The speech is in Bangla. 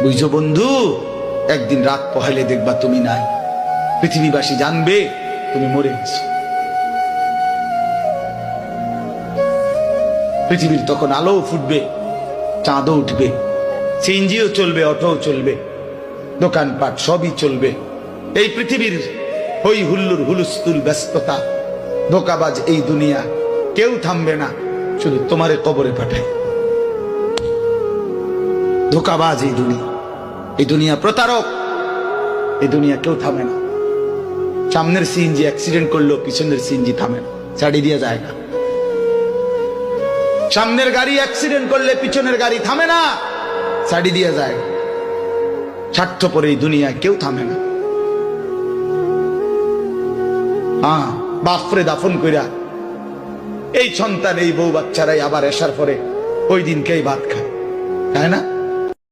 বুঝছো বন্ধু, একদিন রাত পোহাইলে দেখবা তুমি নাই, পৃথিবীবাসী জানবে তুমি মরে গেছো। পৃথিবীর তখন আলো ফুটবে, চাঁদও উঠবে, সিএনজিও চলবে, অটোও চলবে, দোকানপাট সবই চলবে। এই পৃথিবীর হই হুল্লুর হুলুস্থুল ব্যস্ততা, ধোকাবাজ এই দুনিয়া, কেউ থামবে না, শুধু তোমারে কবরে পাঠায়। ধোকাবাজ এই দুনিয়া, এই দুনিয়া প্রতারক, এই দুনিয়া কেউ থামে না। সামনের সিএনজি অ্যাক্সিডেন্ট করলো, পিছনের সিএনজি থামে না, ছাড়ি দিয়ে যায় না। সামনের গাড়ি অ্যাক্সিডেন্ট করলে পিছনের গাড়ি থামে না, ছাড়ি দিয়ে যায়। স্বার্থপর এই দুনিয়ায় কেউ থামে না। বাপরে দাফন কইরা এই সন্তান, এই বউ বাচ্চারাই আবার এসার পরে ওই দিনকেই ভাত খায়, তাই না?